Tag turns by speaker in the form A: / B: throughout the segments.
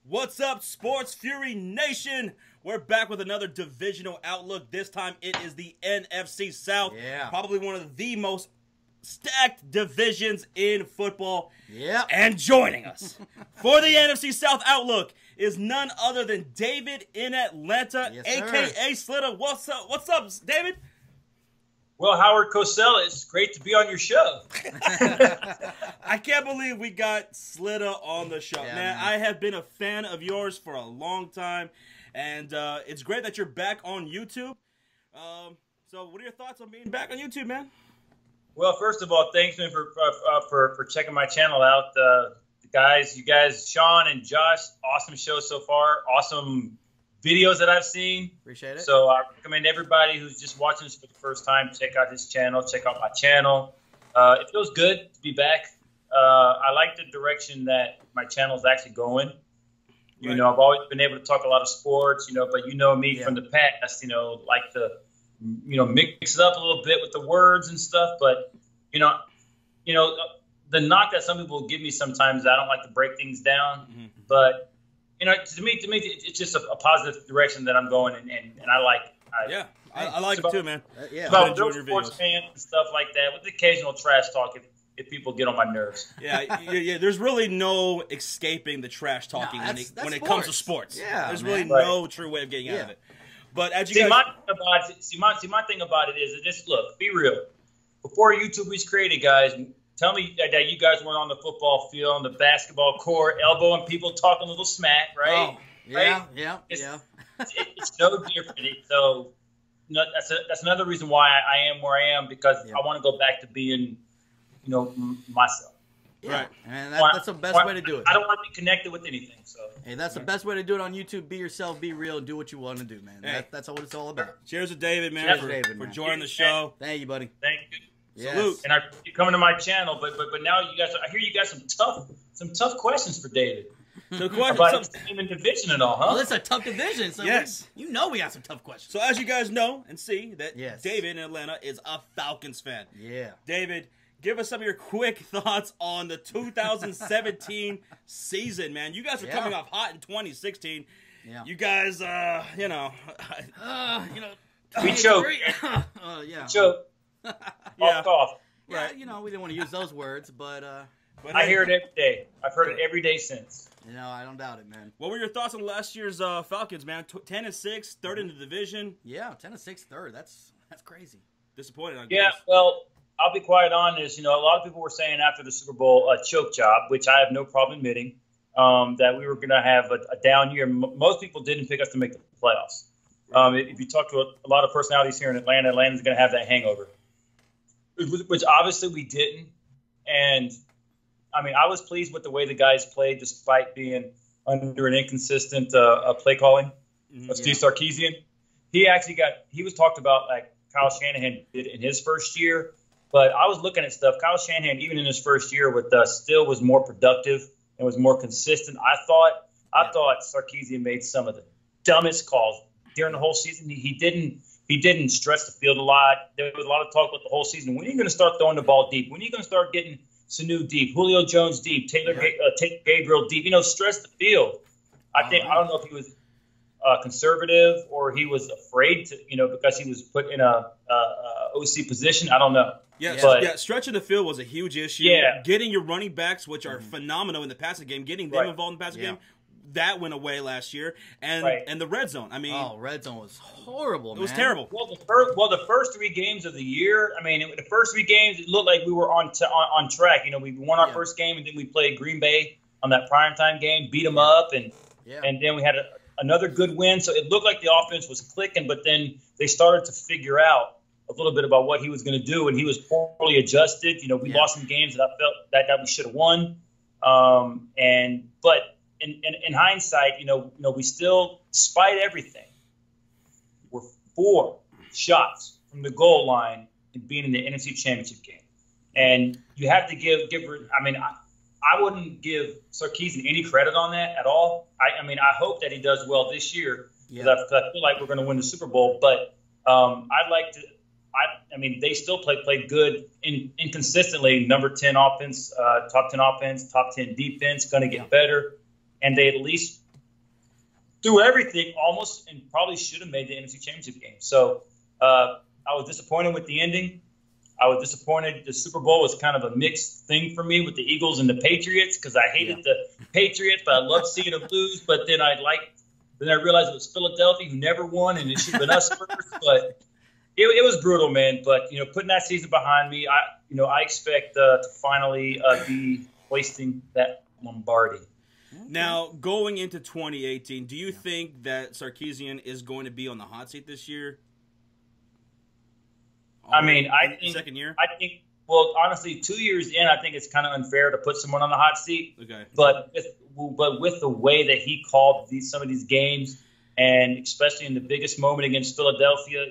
A: What's up, Sports Fury Nation? We're back with another divisional outlook. This time it is the NFC South.
B: Yeah.
A: Probably one of the most stacked divisions in football.
B: Yeah.
A: And joining us for the NFC South outlook is none other than David in Atlanta,
B: Yes,
A: a.k.a. Slitter. What's up, David?
C: Well, Howard Cosell, it's great to be on your show.
A: I can't believe we got Slitter on the show.
B: Yeah,
A: man,
B: man.
A: I have been a fan of yours for a long time, and it's great that you're back on YouTube. So what are your thoughts on being back on YouTube, man?
C: Well, first of all, thanks man, for checking my channel out. You guys, Sean and Josh, awesome show so far. Awesome videos that I've seen.
B: Appreciate it.
C: So I recommend everybody who's just watching this for the first time, check out his channel, check out my channel. It feels good to be back. I like the direction that my channel is actually going. You know, I've always been able to talk a lot of sports, but you know me from the past, like to, mix it up a little bit with the words and stuff. But, the knock that some people give me sometimes, I don't like to break things down. Mm-hmm. But, to me, it's just a positive direction that I'm going, and I like it.
A: I like it too, man.
C: About real sports fans and stuff like that, with the occasional trash talk if people get on my nerves.
A: Yeah. There's really no escaping the trash talking when it comes to sports.
B: Yeah,
A: there's really no true way of getting out of it. But as you guys,
C: my thing about it is just look, be real. Before YouTube was created, guys, tell me that you guys weren't on the football field, on the basketball court, elbowing people, talking a little smack, right?
B: Oh, yeah,
C: right? It's no different. So that's another reason why I am where I am, because I want to go back to being, myself.
B: Yeah.
A: Right.
B: And that's the best way to do it.
C: I don't want to be connected with anything. So
B: hey, that's the best way to do it on YouTube. Be yourself, be real, do what you want to do, man.
A: Hey.
B: That's what it's all about.
A: Cheers to David, man, for joining the show.
B: Thank you, buddy.
C: Thank you.
B: Yes.
A: Salute.
C: And I appreciate you coming to my channel, but now I hear you got some tough questions for David.
A: So
C: about the team and division and all, huh?
B: Well, it's a tough division, so
A: yes,
B: we got some tough questions.
A: So as you guys know and see that
B: Yes.
A: David in Atlanta is a Falcons fan.
B: Yeah.
A: David, give us some of your quick thoughts on the 2017 season, man. You guys are coming off hot in 2016. Yeah. You guys,
C: we choked.
B: Yeah.
C: Choke. Off.
B: Yeah, we didn't want to use those words, but
C: I hear it every day. I've heard it every day since.
B: I don't doubt it, man.
A: What were your thoughts on last year's Falcons, man? 10-6, third in the division.
B: Yeah, 10-6, third. That's crazy.
A: Disappointed, I guess.
C: Yeah, well, I'll be quite honest. A lot of people were saying after the Super Bowl choke job, which I have no problem admitting, that we were going to have a down year. Most people didn't pick us to make the playoffs. If you talk to a lot of personalities here in Atlanta, Atlanta's going to have that hangover, which obviously we didn't. And I was pleased with the way the guys played, despite being under an inconsistent play calling of Steve Sarkisian. He was talked about like Kyle Shanahan did in his first year, but I was looking at stuff. Kyle Shanahan, even in his first year with us, still was more productive and was more consistent. I thought Sarkisian made some of the dumbest calls during the whole season. He didn't stretch the field a lot. There was a lot of talk about the whole season. When are you going to start throwing the ball deep? When are you going to start getting Sanu deep, Julio Jones deep, Taylor Gabriel deep? Stress the field. I don't know if he was conservative or he was afraid to, because he was put in a OC position. I don't know.
A: Yeah, stretching the field was a huge issue.
C: Yeah.
A: Getting your running backs, which are phenomenal in the passing game, getting them involved in the passing game, that went away last year. And the red zone.
B: Red zone was horrible, man.
A: It was terrible.
C: Well, the first 3 games of the year, the first 3 games, it looked like we were on track. We won our first game, and then we played Green Bay on that primetime game, beat them up, and then we had another good win. So it looked like the offense was clicking, but then they started to figure out a little bit about what he was going to do, and he was poorly adjusted. We lost some games that I felt that we should have won. But in hindsight, we still, despite everything, were 4 shots from the goal line and being in the NFC Championship game. And you have to give. I wouldn't give Sarkisian any credit on that at all. I hope that he does well this year because I feel like we're going to win the Super Bowl. But I'd like to. They still played good inconsistently. Number 10 offense, top 10 offense, top 10 defense, going to get better. And they at least through everything almost, and probably should have made the NFC Championship game. So I was disappointed with the ending. I was disappointed. The Super Bowl was kind of a mixed thing for me with the Eagles and the Patriots because I hated the Patriots, but I loved seeing them lose. But then I realized it was Philadelphia who never won, and it should have been us first. But it was brutal, man. But putting that season behind me, I expect to finally be hoisting that Lombardi.
A: Now, going into 2018, do you think that Sarkisian is going to be on the hot seat this year?
C: I think
A: second year.
C: I think. Well, honestly, 2 years in, I think it's kind of unfair to put someone on the hot seat.
A: Okay.
C: But with the way that he called some of these games, and especially in the biggest moment against Philadelphia,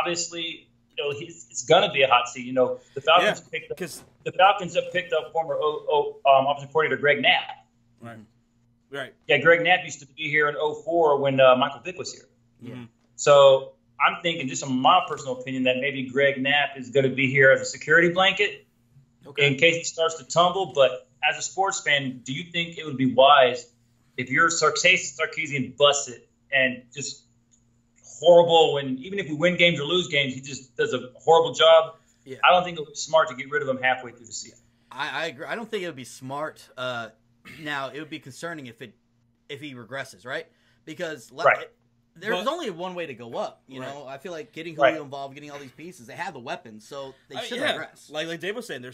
C: obviously, it's gonna be a hot seat. The Falcons have picked up former offensive coordinator Greg Knapp.
A: Right.
C: Yeah, Greg Knapp used to be here in 2004 when Michael Vick was here.
A: Yeah.
C: So I'm thinking, just in my personal opinion, that maybe Greg Knapp is going to be here as a security blanket in case he starts to tumble. But as a sports fan, do you think it would be wise if you're Sarkisian busts it and just horrible, and even if we win games or lose games, he just does a horrible job? Yeah. I don't think it would be smart to get rid of him halfway through the season.
B: I agree. I don't think it would be smart. Now, it would be concerning if he regresses, right? Because there's only one way to go up. You know, I feel like getting Julio involved, getting all these pieces, they have the weapons, so they should regress. Like
A: Dave was saying, they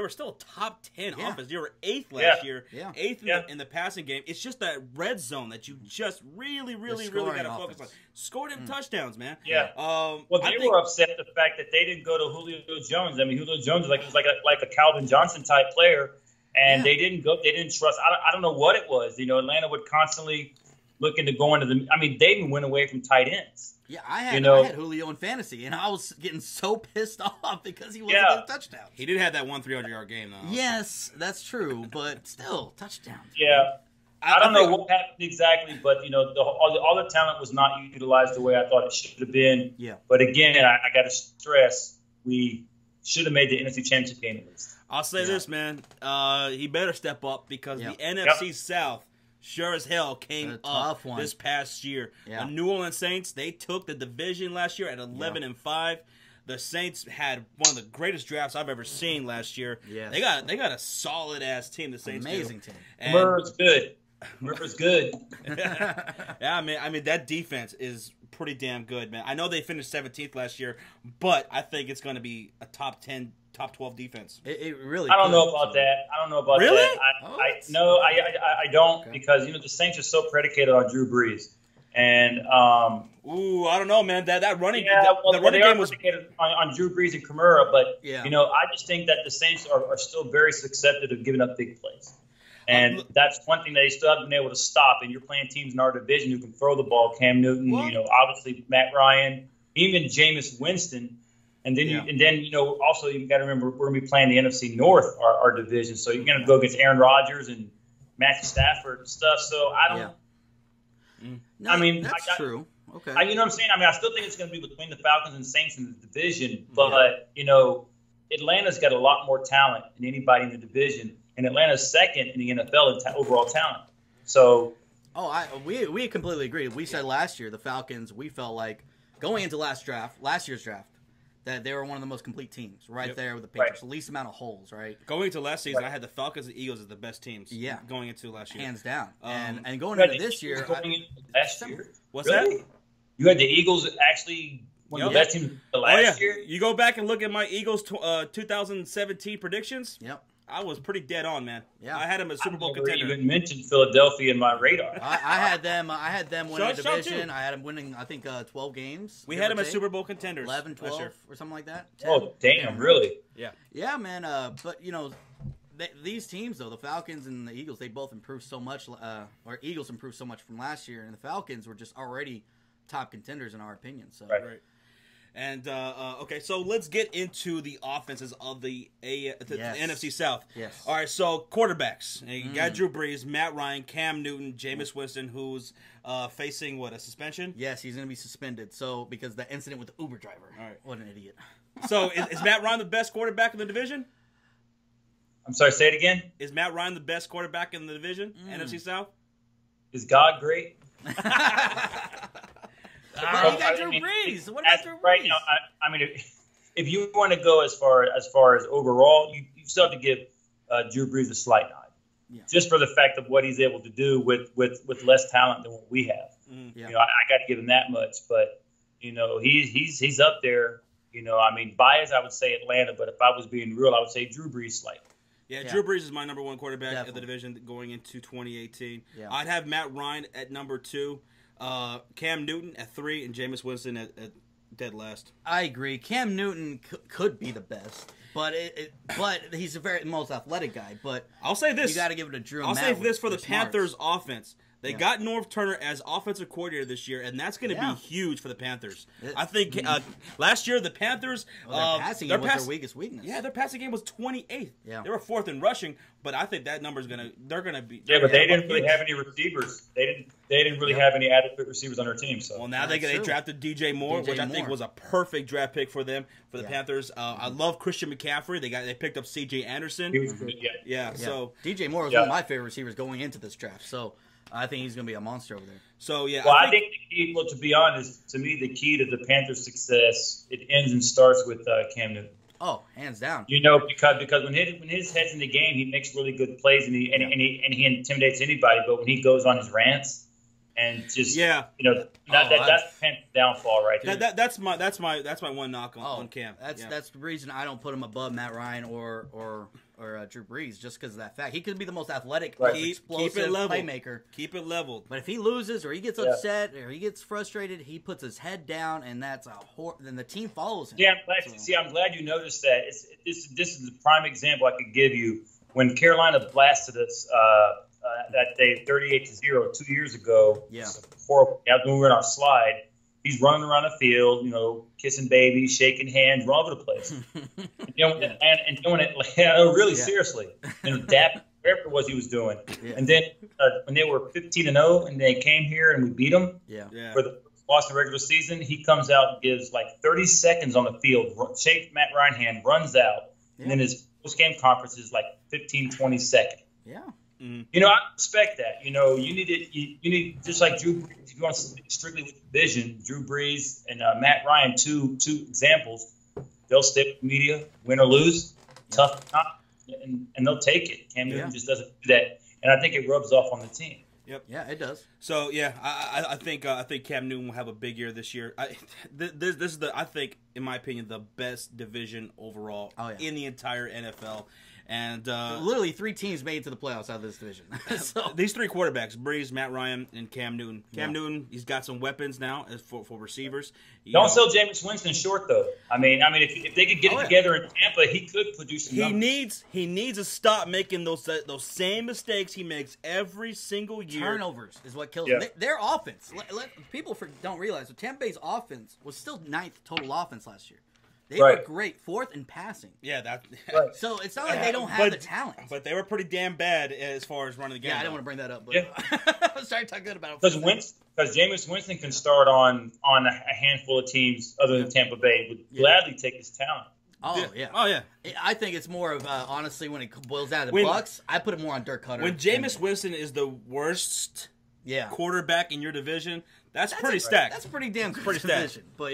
A: were still top 10 offense. They were 8th last year, 8th in the passing game. It's just that red zone that you just really got to focus on. Score them touchdowns, man.
C: Yeah. They were upset at the fact that they didn't go to Julio Jones. I mean, Julio Jones was like a Calvin Johnson type player, and they didn't go. They didn't trust. I don't know what it was. Atlanta would constantly looking to go into the. I mean, they even went away from tight ends.
B: Yeah, I had Julio in fantasy, and I was getting so pissed off because he wasn't getting touchdowns.
A: He did have that 300-yard game, though.
B: Yes, that's true, but still, touchdowns.
C: Yeah. I don't know what happened exactly, but, all the talent was not utilized the way I thought it should have been.
B: Yeah.
C: But, again, I got to stress, we should have made the NFC Championship game at least.
A: I'll say this, man. He better step up because the NFC South sure as hell came up this past year. Yeah. The New Orleans Saints, they took the division last year at 11-5. The Saints had one of the greatest drafts I've ever seen last year. Yeah. They got a solid ass team. The Saints,
B: amazing team.
C: Murray's good. Rivers good.
A: Yeah, man. I mean, that defense is pretty damn good, man. I know they finished 17th last year, but I think it's going to be a top 10, top 12 defense.
B: It really.
C: I don't know about that.
A: Really?
C: I don't because the Saints are so predicated on Drew Brees, and
A: I don't know, man. That running, the running game was
C: predicated on Drew Brees and Kamara, but I just think that the Saints are still very susceptible to giving up big plays. And that's one thing they still haven't been able to stop. And you're playing teams in our division who can throw the ball. Cam Newton, obviously Matt Ryan, even Jameis Winston. And then also you got to remember we're going to be playing the NFC North, our division. So you're going to go against Aaron Rodgers and Matthew Stafford and stuff. So I don't.
B: Yeah. No, I mean that's true. Okay.
C: You know what I'm saying? I mean, I still think it's going to be between the Falcons and Saints in the division. But Atlanta's got a lot more talent than anybody in the division. And Atlanta's second in the NFL in overall talent. So,
B: we completely agree. We said last year the Falcons. We felt like going into last year's draft, that they were one of the most complete teams, there with the Patriots. The least amount of holes, right?
A: Going into last season, I had the Falcons and Eagles as the best teams.
B: Yeah,
A: going into last year,
B: hands down. And going into this year,
C: last year,
A: what's that?
C: You had the Eagles actually. One of the best teams last year.
A: You go back and look at my Eagles 2017 predictions.
B: Yep.
A: I was pretty dead on, man.
B: Yeah.
A: I had them as Super Bowl contender.
C: I even mentioned Philadelphia in my radar.
B: I had them winning the division. I had them winning, I think, 12 games.
A: We had them as Super Bowl contenders.
B: 11, 12, or something like that.
C: 10. Oh, damn, really?
A: Yeah.
B: Yeah, man. But, these teams, though, the Falcons and the Eagles, they both improved so much. Or Eagles improved so much from last year, and the Falcons were just already top contenders in our opinion. So.
A: Right. And, okay, so let's get into the offenses of the NFC South.
B: Yes.
A: All right, so quarterbacks. You got Drew Brees, Matt Ryan, Cam Newton, Jameis Winston, who's facing, a suspension?
B: Yes, he's going to be suspended. So, because the incident with the Uber driver.
A: All right.
B: What an idiot.
A: So, is Matt Ryan the best quarterback in the division?
C: I'm sorry, say it again?
A: Is Matt Ryan the best quarterback in the division, NFC South?
C: Is God great?
B: But you got Drew Brees. What about Drew Brees?
C: Right now, I mean, if you want to go as far as overall, you still have to give Drew Brees a slight nod. Yeah. Just for the fact of what he's able to do with less talent than what we have.
B: Yeah.
C: You know, I got to give him that much. But, you know, he's up there. You know, I mean, bias, I would say Atlanta. But if I was being real, I would say Drew Brees slightly.
A: Yeah, Drew Brees is my number one quarterback of the division going into 2018. Yeah. I'd have Matt Ryan at number 2, Cam Newton at 3, and Jameis Winston at dead last.
B: I agree. Cam Newton could be the best. But he's the most athletic guy. But
A: I'll say this:
B: you got to give it to Drew.
A: I'll say this for the Panthers' offense. They got Norv Turner as offensive coordinator this year, and that's going to be huge for the Panthers. I think last year the Panthers
B: their passing game was their weakest weakness.
A: Yeah, their passing game was 28th.
B: Yeah.
A: They were 4th in rushing, but I think that number's they're going to be.
C: Yeah, but they didn't really have any receivers. They didn't really have any adequate receivers on their team. So
A: well, now they drafted DJ Moore, which I think was a perfect draft pick for them for the Panthers. I love Christian McCaffrey. They picked up C.J. Anderson.
C: He was good.
A: Yeah. So
B: DJ Moore was one of my favorite receivers going into this draft. So. I think he's going to be a monster over there.
A: So yeah,
C: well, I think the key, to be honest, to me, the key to the Panthers' success, it ends and starts with Cam Newton.
B: Oh, hands down.
C: You know, because when his head's in the game, he makes really good plays and he intimidates anybody. But when he goes on his rants and just you know that's the Panthers' downfall right there.
A: That's my one knock on Cam.
B: That's the reason I don't put him above Matt Ryan or Drew Brees, just because of that fact. He could be the most athletic, explosive playmaker.
A: Keep it leveled.
B: But if he loses or he gets upset or he gets frustrated, he puts his head down, and that's then the team follows him.
C: Yeah, I'm glad you noticed that. This is a prime example I could give you. When Carolina blasted us that day 38-0 2 years ago, when we were in our slide, he's running around the field, you know, kissing babies, shaking hands, all over the place. and doing it really seriously. And that, whatever it was he was doing. Yeah. And then when they were 15-0 and they came here and we beat them for the Boston regular season, he comes out and gives like 30 seconds on the field, shakes Matt Ryan hand, runs out, and then his post-game conference is like 15-20 seconds.
B: Yeah.
C: You know, I respect that. You know, you need just like Drew Brees, if you want to speak strictly with vision, Drew Brees and Matt Ryan, two examples. They'll stick with media, win or lose, tough time, and they'll take it. Cam Newton just doesn't do that, and I think it rubs off on the team.
A: Yep.
B: Yeah, it does.
A: So I think Cam Newton will have a big year this year. This is I think, in my opinion, the best division overall in the entire NFL. And
B: literally 3 teams made it to the playoffs out of this division.
A: So these 3 quarterbacks: Brees, Matt Ryan, and Cam Newton. Cam Newton, he's got some weapons now for receivers.
C: Don't sell Jameis Winston short though. I mean, if they could get it together in Tampa, he could produce some numbers.
A: He needs to stop making those same mistakes he makes every single year.
B: Turnovers is what kills them. Their offense. People don't realize that Tampa Bay's offense was still 9th total offense last year. They were great, 4th in passing.
A: Yeah,
B: So it's not like they don't have the talent.
A: But they were pretty damn bad as far as running the game.
B: Yeah, I didn't want to bring that up. But I was trying to talk good about
C: it. Because Jameis Winston can start on a handful of teams other than Tampa Bay, would gladly take his talent.
B: Oh, yeah. I think it's more of, honestly, when it boils down to the Bucs, I put it more on Dirk Cutter.
A: When Jameis Winston is the worst quarterback in your division, that's pretty stacked.
B: That's pretty damn good division. But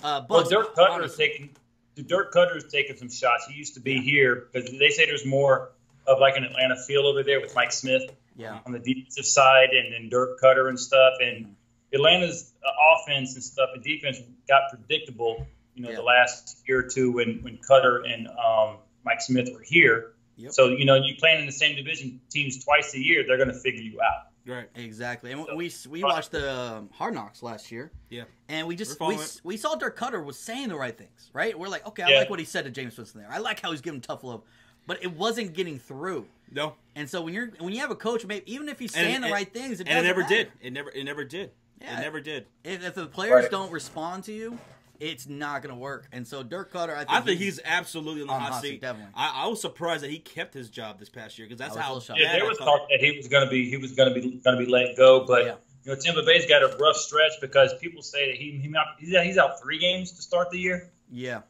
C: well, Dirk Cutter is taking some shots. He used to be here because they say there's more of like an Atlanta feel over there with Mike Smith on the defensive side and Dirk Cutter and stuff. And Atlanta's offense and stuff and defense got predictable, the last year or two when Cutter and Mike Smith were here. Yep. So, you playing in the same division teams twice a year, they're going to figure you out.
A: Right,
B: exactly. And we watched the Hard Knocks last year. Yeah, and we saw Dirk Cutter was saying the right things. Right, we're like, okay, I like what he said to James Winston there. I like how he's giving tough love, but it wasn't getting through.
A: No.
B: And so when you have a coach, maybe even if he's saying the right things, it
A: never
B: matter.
A: did. It never did. Yeah. It never did.
B: If the players don't respond to you, it's not going to work. And so Dirk Cutter,
A: I think he's absolutely on the hot seat.
B: Definitely.
A: I was surprised that he kept his job this past year because that's how.
C: There was talk that he was going to be let go, but Tampa Bay's got a rough stretch because people say that he's out 3 games to start the year.
B: Yeah,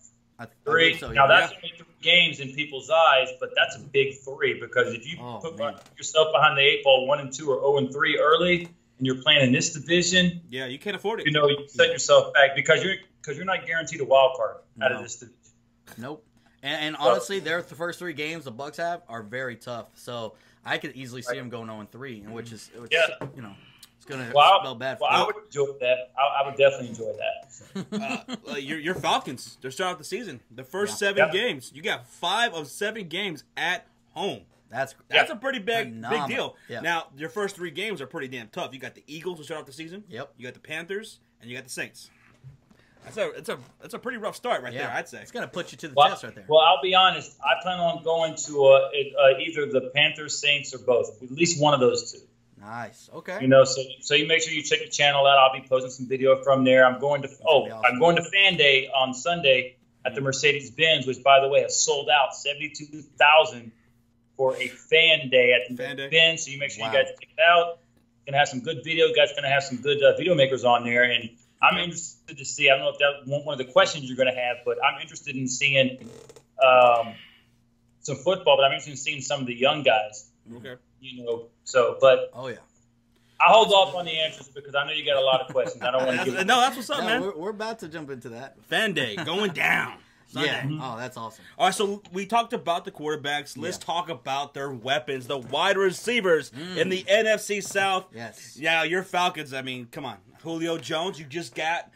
C: 3. So, now that's only 3 games in people's eyes, but that's a big 3 because if you put yourself behind the 8 ball 1-2 or 0-3 early, and you're playing in this division,
A: you can't afford it.
C: You know, you set yourself back because you're not guaranteed a wild card out of this division.
B: Nope. And honestly, the first 3 games the Bucs have are very tough. So I could easily see them going 0-3, and which you know, it's going to spell bad for them.
C: I would enjoy that. I would definitely enjoy that.
A: Your Falcons, they're starting out the season. The first 7 games, you got 5 of 7 games at home.
B: That's
A: a pretty big deal. Yeah. Now, your first 3 games are pretty damn tough. You got the Eagles to start off the season.
B: Yep.
A: You got the Panthers, and you got the Saints. That's a pretty rough start right there, I'd say.
B: It's going to put you to the test right there.
C: Well, I'll be honest. I plan on going to either the Panthers, Saints, or both. At least one of those 2.
B: Nice. Okay.
C: You know, so you make sure you check the channel out. I'll be posting some video from there. I'm going to I'm going to Fan Day on Sunday at the Mercedes-Benz, which, by the way, has sold out 72,000 for a Fan Day at the Benz. So you make sure you guys check it out. Gonna have some good video. Guys, gonna have some good video makers on there, and I'm interested to see. I don't know if that's one of the questions you're going to have, but I'm interested in seeing some football. But I'm interested in seeing some of the young guys.
A: Okay.
C: You know, but
B: I
C: hold off on the answers because I know you got a lot of questions. I don't want to give.
A: No, that's what's up, man.
B: We're about to jump into that.
A: Fan Day going down. Sunday.
B: Yeah. Oh, that's awesome.
A: All right, so we talked about the quarterbacks. Let's talk about their weapons, the wide receivers in the NFC South.
B: Yes.
A: Yeah, your Falcons. I mean, come on. Julio Jones, you just got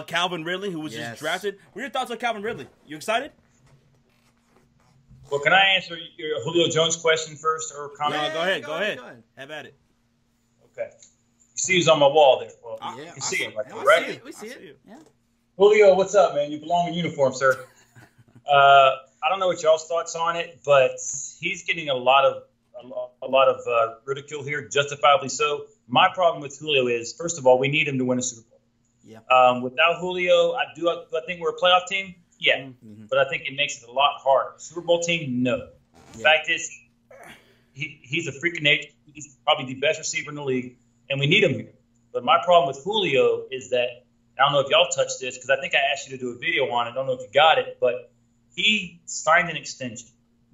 A: Calvin Ridley, who was just drafted. What are your thoughts on Calvin Ridley? You excited?
C: Well, can I answer your Julio Jones question first or comment?
A: No, go ahead. Have at it.
C: Okay. You see who's on my wall there? Well, you can see him right there, right?
B: We see it. Yeah.
C: Julio, what's up, man? You belong in uniform, sir. I don't know what y'all's thoughts on it, but he's getting a lot of ridicule here, justifiably so. My problem with Julio is, first of all, we need him to win a Super Bowl.
B: Yeah.
C: Without Julio, I think we're a playoff team. Yeah, but I think it makes it a lot harder. Super Bowl team, no. The fact is, he's a freaking nature. He's probably the best receiver in the league, and we need him here. But my problem with Julio is that, I don't know if y'all touched this, because I think I asked you to do a video on it. I don't know if you got it, but he signed an extension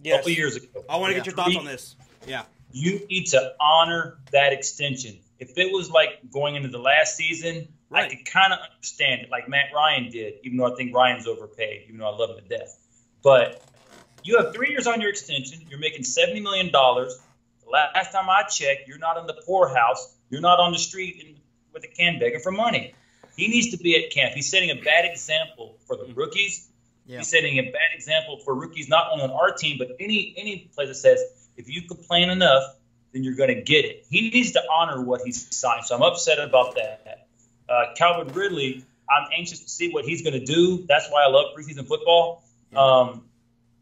C: a couple years ago.
A: I want to get your thoughts on this. Yeah.
C: You need to honor that extension. If it was like going into the last season, I could kind of understand it, like Matt Ryan did, even though I think Ryan's overpaid, even though I love him to death. But you have 3 years on your extension. You're making $70 million. The last time I checked, you're not in the poorhouse. You're not on the street with a can begging for money. He needs to be at camp. He's setting a bad example for the rookies. Yeah. He's setting a bad example for rookies, not only on our team, but any place that says, if you complain enough, then you're going to get it. He needs to honor what he's signed. So I'm upset about that. Calvin Ridley, I'm anxious to see what he's going to do. That's why I love preseason football. Yeah.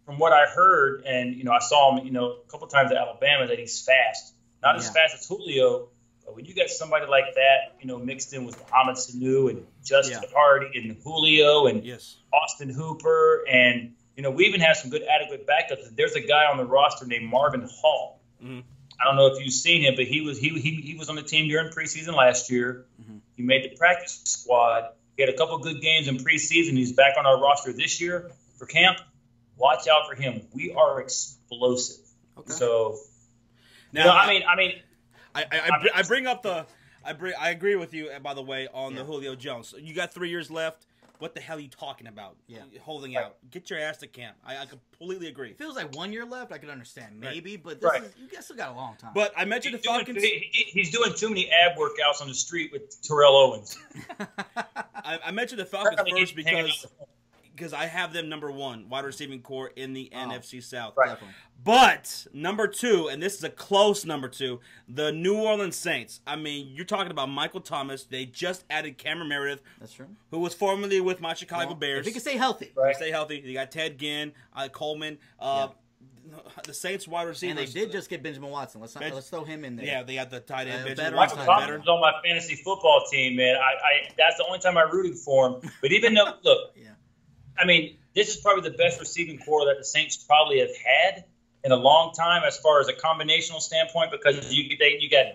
C: From what I heard, and I saw him, a couple times at Alabama, that he's fast. Not as fast as Julio, but when you got somebody like that, mixed in with Mohamed Sanu and Justin Hardy and Julio and Austin Hooper, and we even have some good adequate backups. There's a guy on the roster named Marvin Hall. Mm-hmm. I don't know if you've seen him, but he was on the team during preseason last year. Mm-hmm. He made the practice squad. He had a couple good games in preseason. He's back on our roster this year for camp. Watch out for him. We are explosive. Okay. So now,
A: I bring up I agree with you, by the way, on the Julio Jones. You got 3 years left. What the hell are you talking about? Yeah. Holding out. Get your ass to camp. I completely agree.
B: It feels like 1 year left. I could understand, maybe, but you guys still got a long time.
A: But I mentioned the Falcons.
C: He's doing too many ab workouts on the street with Terrell Owens.
A: I mentioned the Falcons first because I have them number 1, wide receiving core in the NFC South.
C: Right.
A: But number 2, and this is a close number 2, the New Orleans Saints. I mean, you're talking about Michael Thomas. They just added Cameron Meredith.
B: That's true.
A: Who was formerly with my Chicago Bears.
B: If he can stay healthy.
A: Right. Stay healthy. You got Ted Ginn, Coleman. The Saints wide receivers.
B: And they did just get Benjamin Watson. Let's throw him in there.
A: Yeah, they got the tight end. Benjamin
C: Watson. Michael Thomas is on my fantasy football team, man. That's the only time I rooted for him. But even though, look, I mean, this is probably the best receiving core that the Saints probably have had in a long time as far as a combinational standpoint, because you got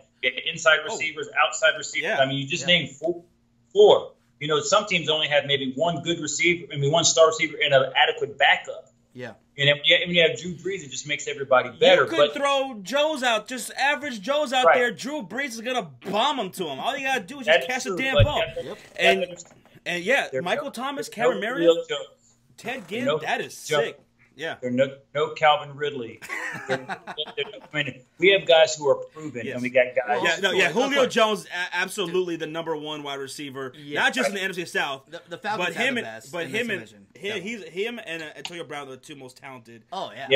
C: inside receivers, outside receivers. Yeah. I mean, you just named four. Some teams only have maybe one good receiver, one star receiver and an adequate backup.
B: Yeah.
C: And when you have Drew Brees, it just makes everybody better.
A: You could throw Joe's out, just average Joe's out there. Drew Brees is going to bomb him to him. All you got to do is just catch the damn ball. And yeah, Michael Thomas, Cameron Meredith, Ted Ginn, that is sick. Yeah.
C: There's no Calvin Ridley. We have guys who are proven, and we got guys.
A: Julio Jones, absolutely the number one wide receiver, not just in the NFC South.
B: The Falcons have the best.
A: But him and Antonio Brown are the two most talented.
B: Oh yeah.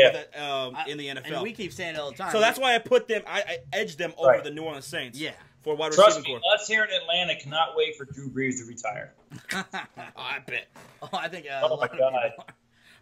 A: In the NFL,
B: and we keep saying it all the time.
A: So that's why I put them. I edged them over the New Orleans Saints.
B: Yeah.
A: For wide receiving core.
C: Us here in Atlanta cannot wait for Drew Brees to retire.
A: I bet.
B: I think.
C: Oh my God.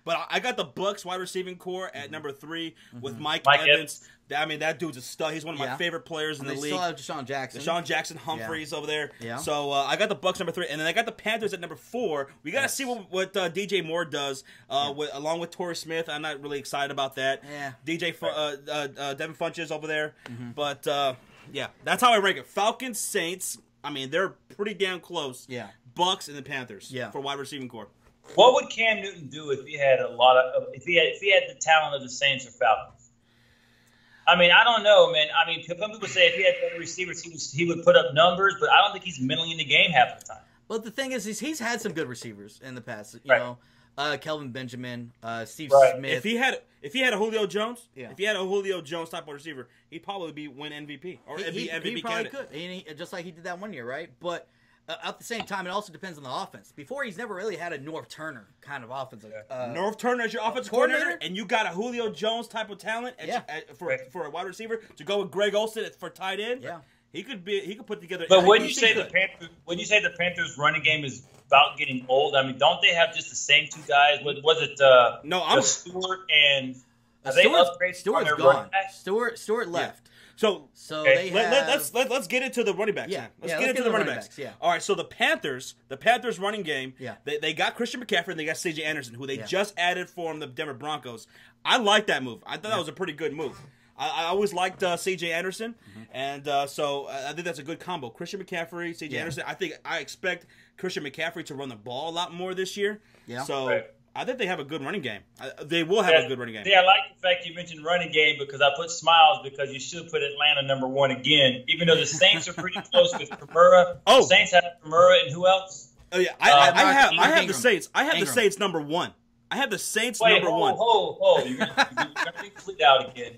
A: But I got the Bucs wide receiving core at number 3 with Mike Evans. I mean, that dude's a stud. He's one of my favorite players in the league.
B: They still have Deshaun
A: Jackson, Humphreys over there.
B: Yeah.
A: So I got the Bucs number 3, and then I got the Panthers at number 4. We got to see what DJ Moore does along with Torrey Smith. I'm not really excited about that.
B: Yeah.
A: Devin Funches over there. But, that's how I rank it. Falcons, Saints, I mean, they're pretty damn close.
B: Yeah.
A: Bucs and the Panthers for wide receiving core.
C: What would Cam Newton do if he had if he had the talent of the Saints or Falcons? I mean, I don't know, man. I mean, some people say if he had better receivers, he would put up numbers, but I don't think he's mentally in the game half the time.
B: Well, the thing is he's had some good receivers in the past. You know, Kelvin Benjamin, Steve Smith.
A: If he had a Julio Jones, if he had a Julio Jones type of receiver, he'd probably win MVP or MVP
B: he probably could, just like he did that one year, right? But at the same time, it also depends on the offense. Before, he's never really had a North Turner kind of offense.
A: North Turner as your offensive coordinator, and you got a Julio Jones type of talent for a wide receiver to go with Greg Olsen for tight end.
B: Yeah,
A: he could put together.
C: But when you say the Panthers running game is about getting old, I mean, don't they have just the same two guys? Was it Stewart and
B: Stewart's gone. Stewart left.
A: So
B: they have...
A: let's get into the running backs.
B: Yeah,
A: let's get into the running backs.
B: Yeah.
A: All right. So the Panthers running game. Yeah. They got Christian McCaffrey and they got C.J. Anderson, who they just added from the Denver Broncos. I like that move. I thought that was a pretty good move. I always liked C.J. Anderson, and so I think that's a good combo. Christian McCaffrey, C.J. Anderson. I expect Christian McCaffrey to run the ball a lot more this year. Yeah. So. I think they have a good running game. They will have a good running game.
C: Yeah, I like the fact you mentioned running game because I put smiles because you should put Atlanta number 1 again, even though the Saints are pretty close with Kamara. The Saints have Kamara and who else?
A: Oh yeah, I have the Saints. I have the Saints number 1. I have the Saints number 1.
C: You're going to be flipped out again.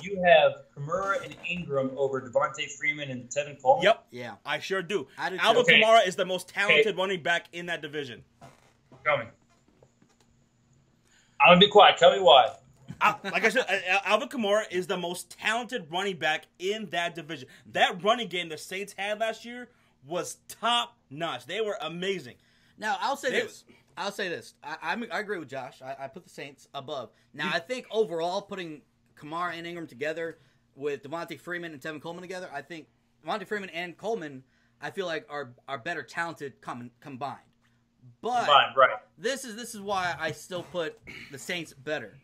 C: You have Kamara and Ingram over Devontae Freeman and Tevin Coleman?
A: Yep. Yeah, I sure do. Alvin Kamara is the most talented running back in that division.
C: Coming. I'm going to be quiet. Tell me why.
A: Like I said, Alvin Kamara is the most talented running back in that division. That running game the Saints had last year was top notch. They were amazing.
B: Now, I'll say this. I agree with Josh. I put the Saints above. Now, I think overall, putting Kamara and Ingram together with Devontae Freeman and Tevin Coleman together, I think Devontae Freeman and Coleman, I feel like are better talented combined. But this is why I still put the Saints better.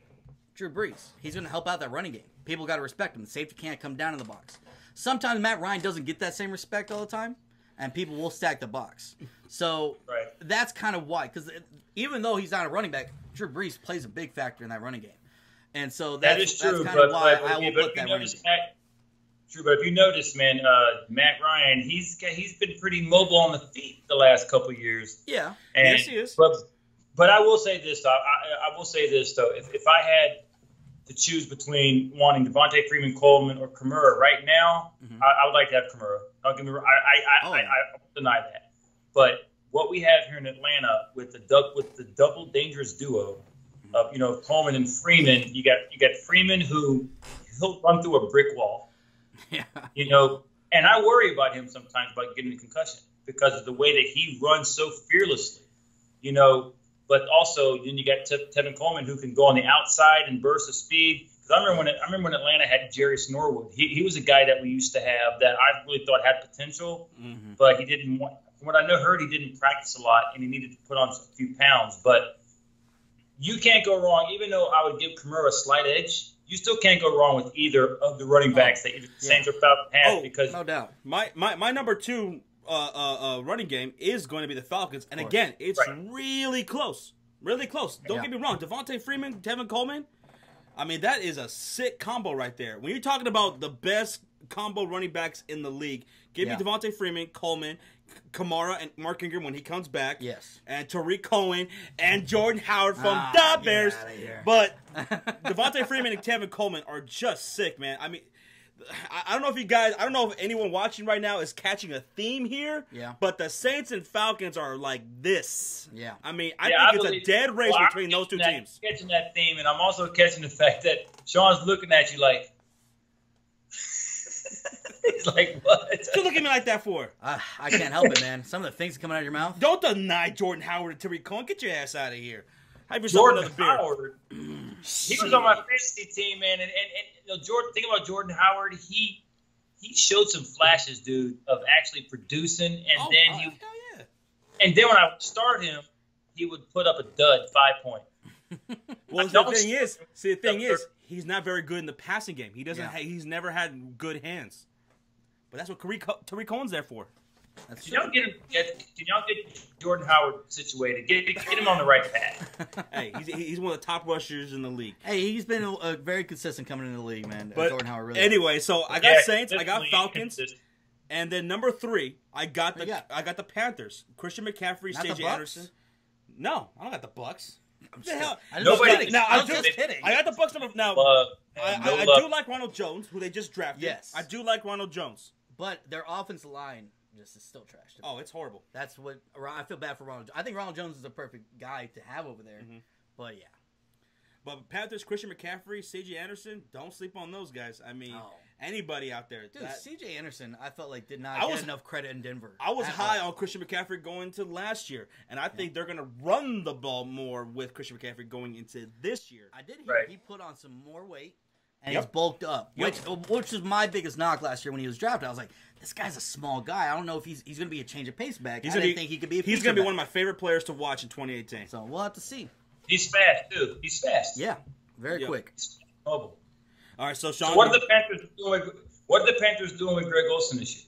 B: Drew Brees, he's going to help out that running game. People got to respect him. The safety can't come down in the box. Sometimes Matt Ryan doesn't get that same respect all the time, and people will stack the box. So that's kind of why. Because even though he's not a running back, Drew Brees plays a big factor in that running game. And so
C: that is true. That's kind of why I will put that running game. True, but if you notice, man, Matt Ryan, he's been pretty mobile on the feet the last couple of years.
B: Yeah,
A: yes, he is.
C: But I will say this, though. I will say this, though. If I had to choose between wanting Devontae Freeman, Coleman, or Kamara right now, I would like to have Kamara. Don't get me wrong. I won't deny that. But what we have here in Atlanta with the double dangerous duo of Coleman and Freeman, you got Freeman who he'll run through a brick wall.
B: Yeah.
C: And I worry about him sometimes about getting a concussion because of the way that he runs so fearlessly, But also, then you got Tevin Coleman who can go on the outside and burst of speed. Because I remember when Atlanta had Jerry Norwood. He was a guy that we used to have that I really thought had potential, but he didn't want. From what I heard, he didn't practice a lot and he needed to put on a few pounds. But you can't go wrong, even though I would give Kamara a slight edge. You still can't go wrong with either of the running backs that either Saints or Falcons have because
B: no doubt.
A: My number 2 running game is going to be the Falcons, and again, it's really close. Really close. Don't get me wrong. Devontae Freeman, Tevin Coleman. I mean, that is a sick combo right there. When you're talking about the best combo running backs in the league, give me Devontae Freeman, Coleman, Kamara, and Mark Ingram when he comes back. Yes. And Tariq Cohen and Jordan Howard from the Bears. But Devontae Freeman and Tevin Coleman are just sick, man. I mean, I don't know if anyone watching right now is catching a theme here. Yeah. But the Saints and Falcons are like this. Yeah. I mean, I think it's a dead race between those two teams.
C: I'm catching that theme, and I'm also catching the fact that Sean's looking at you like, he's like, what?
A: What you looking at me like that for?
B: I can't help it, man. Some of the things coming out of your mouth.
A: Don't deny Jordan Howard and Tariq Cohen. Get your ass out of here.
C: Jordan Howard, he was on my fantasy team, man. And you know, Jordan, think about Jordan Howard. He showed some flashes, dude, of actually producing. And and then when I would start him, he would put up a dud 5 point.
A: Well, the thing is, he's not very good in the passing game. He doesn't. He's never had good hands. But that's what Tariq Cohen's there for.
C: Can y'all get Jordan Howard situated? Get him on the right path.
A: Hey, he's one of the top rushers in the league.
B: Hey, he's been very consistent coming into the league, man.
A: But
B: Jordan Howard really.
A: Anyway, so I got Saints, I got Falcons, and then number 3, I got the Panthers. Christian McCaffrey, C.J. Anderson. No, I don't got the Bucs. What the hell?
B: I'm just
A: kidding. I got the Bucs number. Now, I do like Ronald Jones, who they just drafted. Yes, I do like Ronald Jones,
B: but their offensive line just is still trash.
A: Oh, it's horrible.
B: That's what I feel bad for Ronald. I think Ronald Jones is the perfect guy to have over there. Mm-hmm. But yeah.
A: But Panthers, Christian McCaffrey, C.J. Anderson, don't sleep on those guys. I mean, anybody out there.
B: Dude, C.J. Anderson, I felt like did not get enough credit in Denver.
A: I was high on Christian McCaffrey going into last year, and I think they're going to run the ball more with Christian McCaffrey going into this year.
B: I did hear he put on some more weight, and he's bulked up, which was my biggest knock last year when he was drafted. I was like, this guy's a small guy. I don't know if he's going to be a change of pace back. I didn't think he could be a
A: He's going to be one of my favorite players to watch in 2018.
B: So we'll have to see.
C: He's fast, too. He's fast.
B: Yeah, very quick.
C: He's mobile.
A: All right, so Sean.
C: So what are the Panthers doing with Greg Olsen this year?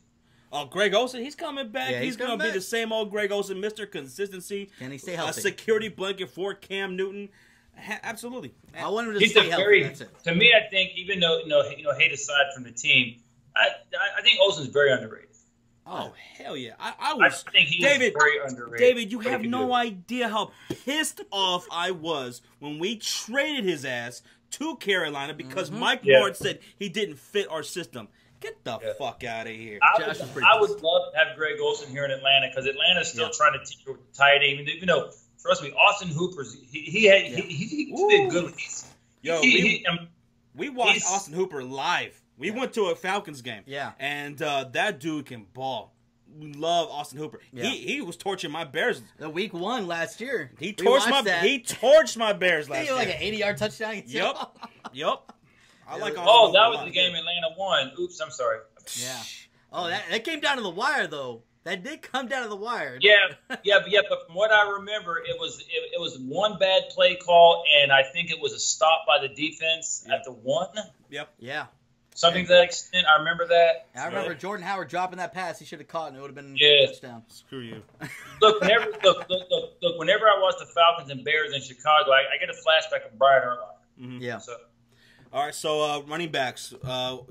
A: Oh, Greg Olsen, he's coming back. Yeah, he's going to be the same old Greg Olsen, Mr. Consistency.
B: Can he stay healthy?
A: A security blanket for Cam Newton. Absolutely.
B: I want him to stay healthy.
C: To me, I think even though hate aside from the team, I think Olsen's very underrated.
A: Oh hell yeah!
C: I think he's very underrated.
A: David, you have no idea how pissed off I was when we traded his ass to Carolina because Mike Lord said he didn't fit our system. Get the fuck out of here.
C: I would love to have Greg Olsen here in Atlanta because Atlanta's still trying to tinker with the tight end. Even though, trust me, Austin Hooper's he did good.
A: We watched Austin Hooper live. We went to a Falcons game.
B: Yeah.
A: And that dude can ball. We love Austin Hooper. Yeah. He was torching my Bears.
B: The week 1 last year.
A: He torched my Bears last year.
B: Like an 80-yard touchdown.
A: Yep. I like Austin
C: Hooper. That was the game Atlanta won. Oops, I'm sorry.
B: Yeah. Oh, that came down to the wire though. That did come down to the wire.
C: Yeah. But from what I remember, it was one bad play call, and I think it was a stop by the defense at the 1.
A: Yep.
B: Yeah.
C: Something to that extent. I remember that.
B: I remember Jordan Howard dropping that pass. He should have caught, and it would have been a touchdown.
A: Screw you.
C: Look, whenever I watch the Falcons and Bears in Chicago, I get a flashback of Brian Urlacher.
B: Mm-hmm. Yeah.
A: All right, so running backs.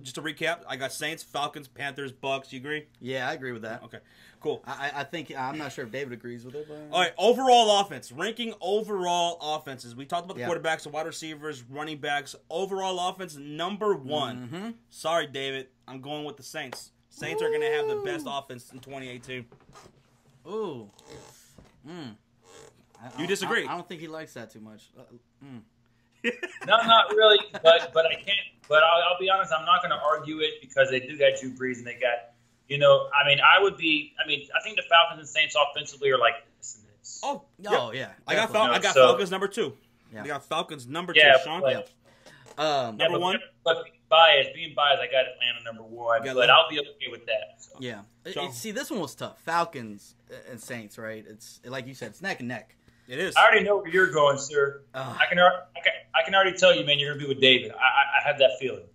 A: Just to recap, I got Saints, Falcons, Panthers, Bucs. You agree?
B: Yeah, I agree with that.
A: Okay, cool.
B: I think I'm not sure if David agrees with it. But...
A: All right, overall offense. Ranking overall offenses. We talked about the quarterbacks, the wide receivers, running backs. Overall offense, number 1.
B: Mm-hmm.
A: Sorry, David. I'm going with the Saints. Saints are going to have the best offense in 2018.
B: Ooh.
A: You disagree?
B: I don't think he likes that too much.
C: No, not really. But I can't. But I'll be honest. I'm not going to argue it because they do got Drew Brees and they got. I think the Falcons and Saints offensively are like this and this.
A: Oh
B: yeah.
A: I got Falcons number 2. Yeah. I got Falcons number 2. Sean. Number 1.
C: But being biased, I got Atlanta number 1. But I'll be okay with that. So.
B: Yeah. See, this one was tough. Falcons and Saints, right? It's like you said, it's neck and neck.
A: It is.
C: I already know where you're going, sir. I can already tell you, man. You're gonna be with David. I have that feeling.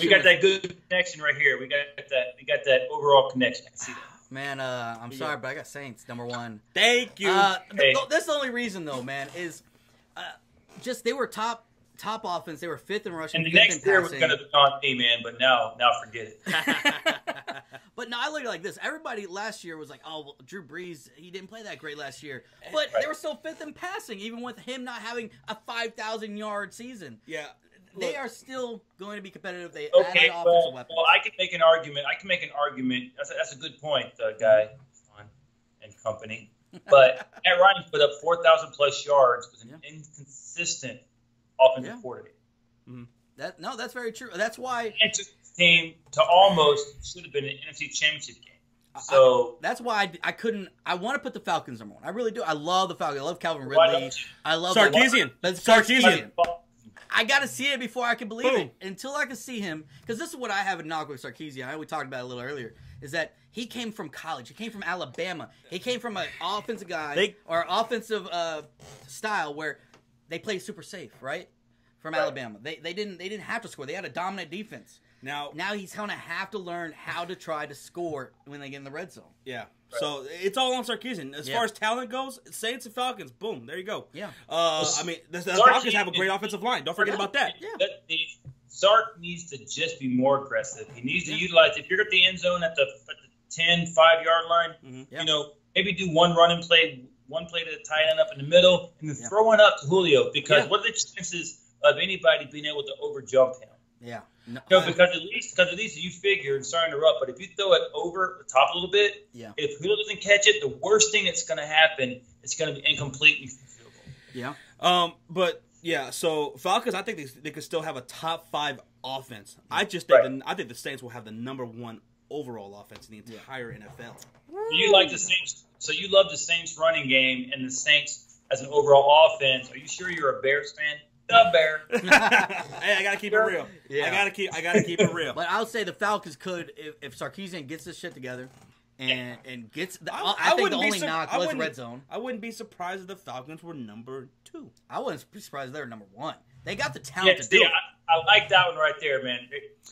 C: We got that good connection right here. We got that overall connection. I can see that.
B: Man, I'm sorry, but I got Saints #1.
A: Thank you.
B: That's the only reason, though, man, is just they were top offense. They were 5th in rushing.
C: And the next year was going to be on me, man, but now forget it.
B: But no, I look at it like this. Everybody last year was like, oh, well, Drew Brees, he didn't play that great last year. But they were still 5th in passing, even with him not having a 5,000-yard season.
A: Yeah.
B: They are still going to be competitive. They added offensive weapons.
C: Well, I can make an argument. That's a good point, guy and company. But Matt Ryan put up 4,000-plus yards with an inconsistent offensive coordinator.
B: Mm-hmm. That's very true. That's why
C: and took the team to almost should have been an NFC Championship game. So
B: that's why I couldn't. I want to put the Falcons #1. I really do. I love the Falcons. I love Calvin Ridley. I love
A: Sarkisian.
B: Sarkisian. I got to see it before I can believe it. Until I can see him, because this is what I have in knock with Sarkisian. I know we talked about it a little earlier. Is that he came from college. He came from Alabama. He came from an offensive guy or offensive style where they play super safe, right? From Alabama, they didn't have to score. They had a dominant defense. Now he's gonna have to learn how to try to score when they get in the red zone.
A: Yeah. Right. So it's all on Sarkisian. As far as talent goes, Saints and Falcons, boom, there you go.
B: Yeah.
A: I mean, the Falcons have a great offensive line. Don't forget about that.
B: Yeah.
C: Sark needs to just be more aggressive. He needs to utilize. If you're at the end zone at the 10, 5-yard line, maybe do one running play, one play to the tight end up in the middle, and then throw one up to Julio. Because what are the chances of anybody being able to overjump him?
B: Yeah.
C: No, because at least you figure and starting to but if you throw it over the top a little bit, if Julio doesn't catch it, the worst thing that's going to happen, it's going to be incomplete and field goal.
B: Yeah.
A: But yeah, so Falcons, I think they could still have a top 5 offense. I just think I think the Saints will have the #1 overall offense in the entire NFL.
C: You like the Saints? So you love the Saints running game and the Saints as an overall offense. Are you sure you're a Bears fan? The Bear.
A: Hey, I gotta keep it real. Yeah. I gotta keep it real.
B: But I would say the Falcons could, if Sarkisian gets this shit together and gets. I think the only knock was red zone.
A: I wouldn't be surprised if the Falcons were #2.
B: I wouldn't be surprised if they were #1. They got the talent to do it.
C: I like that one right there, man.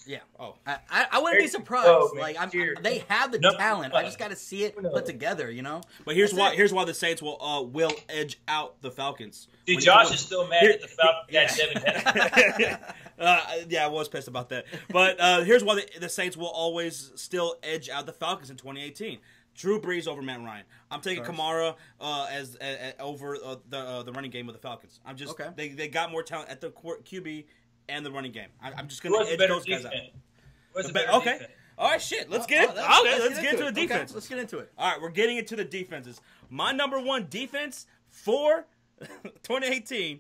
B: Yeah. Oh. I wouldn't be surprised. They have the talent. I just got to see it put together, you know.
A: But here's why the Saints will edge out the Falcons.
C: Dude, Josh is still mad at the Falcons.
A: Yeah, I was pissed about that. But here's why the Saints will always still edge out the Falcons in 2018. Drew Brees over Matt Ryan. I'm taking Kamara as over the running game of the Falcons. I'm just they got more talent at the QB and the running game. I'm just going to edge those guys out. Okay. All right, shit. Let's get into the defense.
B: Okay, let's get into it.
A: All right, we're getting into the defenses. My #1 defense for 2018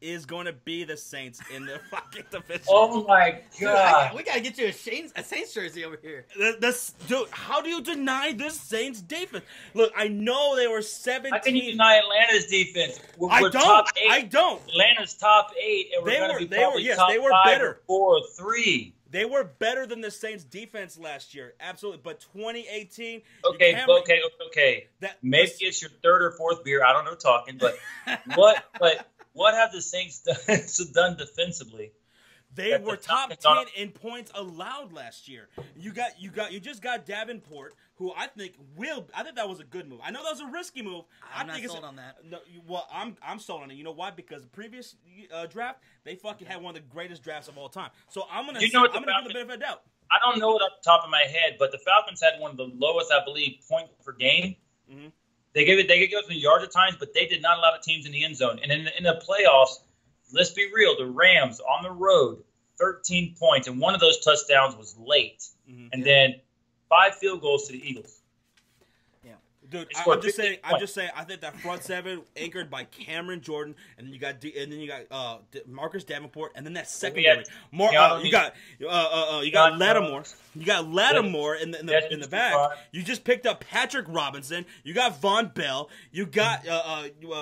A: is going to be the Saints in the fucking division.
C: Oh my god!
B: Dude, we gotta get you a Saints jersey over here.
A: Dude, how do you deny this Saints defense? Look, I know they were 17.
C: How can you deny Atlanta's defense?
A: I don't.
C: Atlanta's top 8, and we're going to be probably top 5
A: better.
C: or 4 or 3.
A: They were better than the Saints defense last year, absolutely. But 2018.
C: Okay. Maybe it's your 3rd or 4th beer. I don't know talking, but what have the Saints done defensively?
A: They were top 10 in points allowed last year. You just got Davenport, who I think that was a good move. I know that was a risky move.
B: I'm not sold on that.
A: No, well, I'm sold on it. You know why? Because the previous draft, they fucking had one of the greatest drafts of all time. So I'm gonna give them the benefit of the doubt.
C: I don't know it off the top of my head, but the Falcons had one of the lowest, I believe, point per game. Mm-hmm. They gave us in yards at times, but they did not allow the teams in the end zone. And in the playoffs, let's be real, the Rams on the road, 13 points, and one of those touchdowns was late. Mm-hmm. And then 5 field goals to the Eagles.
A: Yeah, dude, I'm just saying. I think that front seven anchored by Cameron Jordan, and then you got Marcus Davenport, and then that secondary. You got Lattimore. You got Lattimore in the back. You just picked up Patrick Robinson. You got Von Bell. You got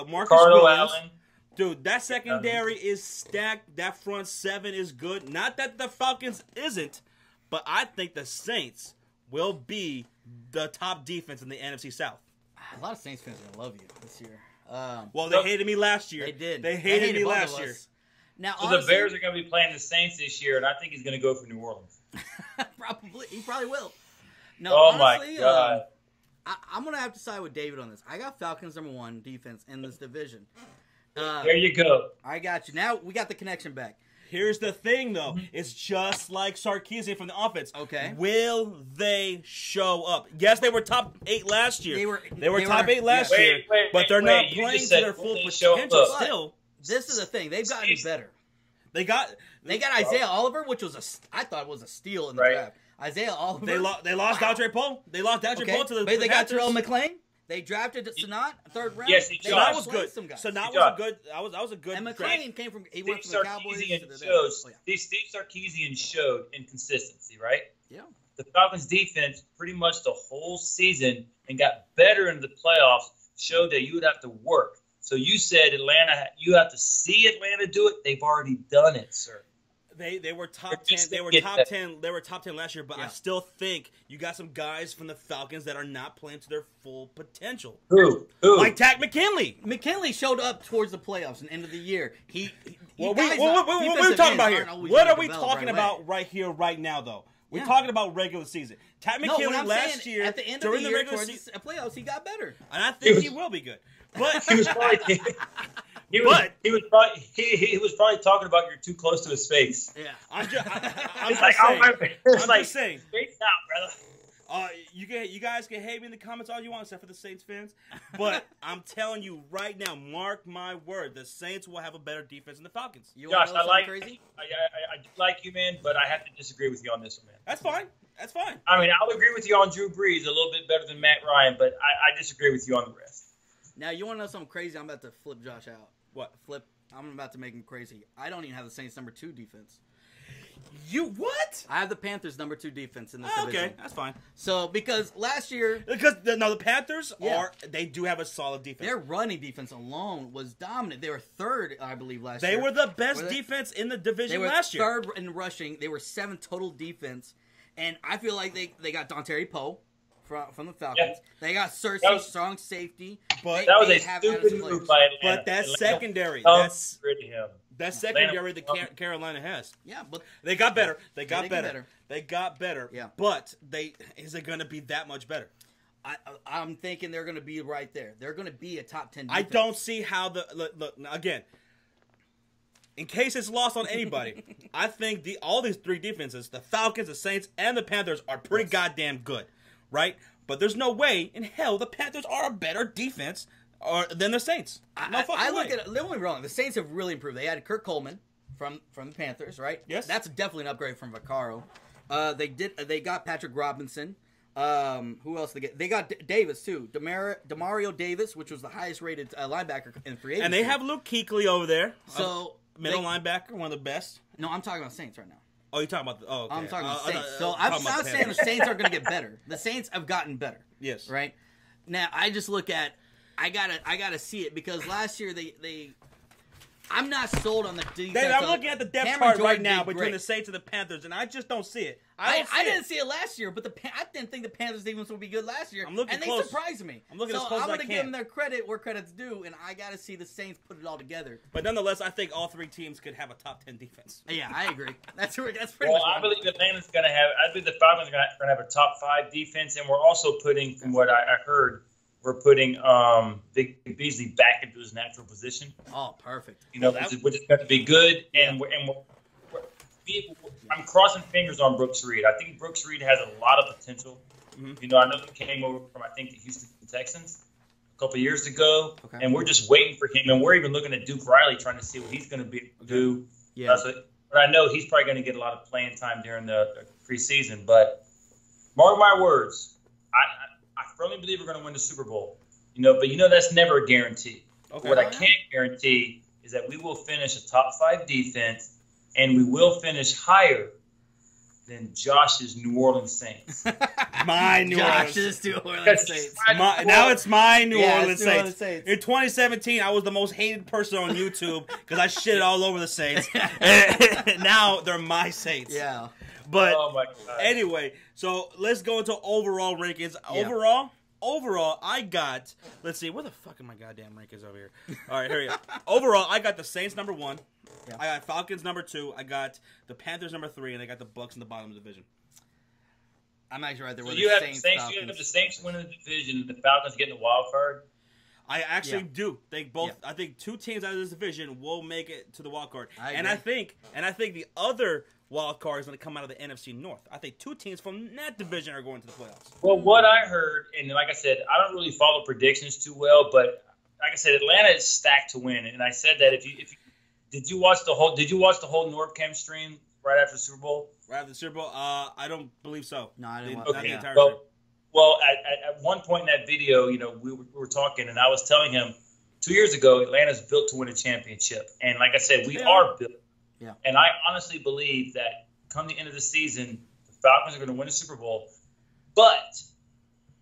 A: Marcus Williams. Allen. Dude, that secondary is stacked. That front seven is good. Not that the Falcons isn't, but I think the Saints will be the top defense in the NFC South.
B: A lot of Saints fans are gonna love you this year.
A: Well, they hated me last year.
B: They did.
A: They hated me last year.
B: Now,
C: so honestly, the Bears are going to be playing the Saints this year, and I think he's going to go for New Orleans.
B: Probably. He probably will. No,
C: honestly,
B: my God. I'm gonna have to side with David on this. I got Falcons #1 defense in this division.
C: There you go.
B: I got you. Now we got the connection back.
A: Here's the thing, though. It's just like Sarkisian from the offense.
B: Okay.
A: Will they show up? Yes, they were top 8 last year. They were top 8 last year, but they're not playing to their full potential still.
B: This is the thing. They've gotten better.
A: They got
B: Isaiah Oliver, which I thought was a steal in the draft. Isaiah Oliver.
A: They lost Datre Poe. They lost Datre Poe to the
B: But they got Terrell McClain. They drafted Sanat, 3rd round.
C: Yes,
A: Sanat was good. Sanat was a good. That was a good.
B: And McClain came from. He went from the Cowboys to the
C: Steve Sarkisian showed inconsistency, right?
B: Yeah.
C: The Falcons' defense, pretty much the whole season, and got better in the playoffs. Showed that you would have to work. So you said Atlanta. You have to see Atlanta do it. They've already done it, sir.
A: They were top 10. They were top 10. They were top 10 last year, but I still think you got some guys from the Falcons that are not playing to their full potential.
C: Who?
A: Like Takk McKinley.
B: McKinley showed up towards the playoffs and end of the year.
A: What are we talking about here? What are we talking about right here, right now, though? We're talking about regular season. Takk McKinley last year
B: at the end
A: during
B: of the
A: year,
B: regular season playoffs, he got better,
A: and I think he will be good. But
C: he was probably. He was probably talking about you're too close to his face.
B: Yeah,
A: I'm just saying.
C: Face out, brother.
A: You guys can hate me in the comments all you want, except for the Saints fans. But I'm telling you right now, mark my word, the Saints will have a better defense than the Falcons.
C: Josh, I like you, man, but I have to disagree with you on this one, man.
A: That's fine.
C: I mean, I'll agree with you on Drew Brees a little bit better than Matt Ryan, but I disagree with you on the rest.
B: Now, you want to know something crazy? I'm about to flip Josh out.
A: What?
B: I'm about to make him crazy. I don't even have the Saints #2 defense.
A: You what?
B: I have the Panthers #2 defense in this division.
A: Okay, that's fine.
B: So, because last year...
A: the Panthers they do have a solid defense.
B: Their running defense alone was dominant. They were 3rd, I believe, last year.
A: They were the best defense in the division last year.
B: They were 3rd in rushing. They were 7th total defense. And I feel like they got Dante Poe from the Falcons. Yeah. They got Cersei, strong safety.
C: But that was a stupid move by Atlanta.
A: But that's secondary.
C: That's him.
A: That's secondary that Carolina has.
B: Yeah, but
A: they got better. They got better.
B: Yeah.
A: But is it going to be that much better?
B: I'm thinking they're going to be right there. They're going to be a top 10 defense.
A: I don't see how look again. In case it's lost on anybody, I think all these 3 defenses, the Falcons, the Saints, and the Panthers, are pretty goddamn good, right? But there's no way in hell the Panthers are a better defense than the Saints.
B: I look at it. Don't get me wrong. The Saints have really improved. They added Kurt Coleman from the Panthers, right?
A: Yes.
B: That's definitely an upgrade from Vaccaro. They got Patrick Robinson. Who else they get? They got Davis too. Demario Davis, which was the highest rated linebacker in free agency.
A: And they have Luke Kuechly over there.
B: So
A: middle linebacker, one of the best.
B: No, I'm talking about Saints right now.
A: Oh, you're talking about okay.
B: I'm talking about Saints. So I'm not saying the Saints are going to get better. The Saints have gotten better.
A: Yes.
B: Right? Now, I just look at I gotta see it because last year they I'm not sold on the defense.
A: I'm looking at the depth chart right now between the Saints and the Panthers, and I just don't see it. I didn't
B: see it last year, but I didn't think the Panthers defense would be good last year.
A: I'm looking
B: and
A: close.
B: They surprised me.
A: I'm looking as close as I can.
B: I'm going to give them their credit where credit's due, and I got to see the Saints put it all together.
A: But nonetheless, I think all 3 teams could have a top 10 defense.
B: Yeah, I agree. That's pretty much.
C: Well, I believe Atlanta's going to have. I believe the Falcons are going to have a top 5 defense, and we're also putting, from what I heard, we're putting Vic Beasley back into his natural position.
B: Oh, perfect.
C: You know, which is going to be good, and I'm crossing fingers on Brooks Reed. I think Brooks Reed has a lot of potential. Mm-hmm. You know, I know he came over from, I think, the Houston Texans a couple of years ago, and we're just waiting for him. And we're even looking at Duke Riley, trying to see what he's going to do.
B: Yeah.
C: But I know he's probably going to get a lot of playing time during the preseason. But mark my words, I firmly believe we're going to win the Super Bowl. You know, but that's never a guarantee. Okay. What I can't guarantee is that we will finish a top 5 defense. And we will finish higher than Josh's New Orleans Saints.
A: My New
B: Josh's New Orleans Saints.
A: Now it's my New Orleans Saints. In 2017, I was the most hated person on YouTube because I shit all over the Saints. And now they're my Saints.
B: Yeah.
A: But anyway, so let's go into overall rankings. Yeah. Overall, I got, let's see, where the fuck are my goddamn rankings over here? All right, here we go. Overall, I got the Saints #1. Yeah. I got Falcons #2. I got the Panthers #3, and I got the Bucs in the bottom of the division.
B: I'm actually right there.
C: So
B: with
C: you
B: the
C: have
B: Saints,
C: Saints. You have the Saints winning the division, and the Falcons getting the wild card.
A: I actually do think both. Yeah. I think two teams out of this division will make it to the wild card, and I think the other wild card is going to come out of the NFC North. I think two teams from that division are going to the playoffs.
C: Well, what I heard, and like I said, I don't really follow predictions too well, but like I said, Atlanta is stacked to win, and I said that if you did you watch the whole NordCam stream right after the Super Bowl?
A: Right after the Super Bowl, I don't believe so.
B: No, I didn't.
C: Okay. The entire stream. Well, at one point in that video, we were talking, and I was telling him 2 years ago, Atlanta's built to win a championship. And like I said, we are built.
B: Yeah.
C: And I honestly believe that come the end of the season, the Falcons are going to win a Super Bowl. But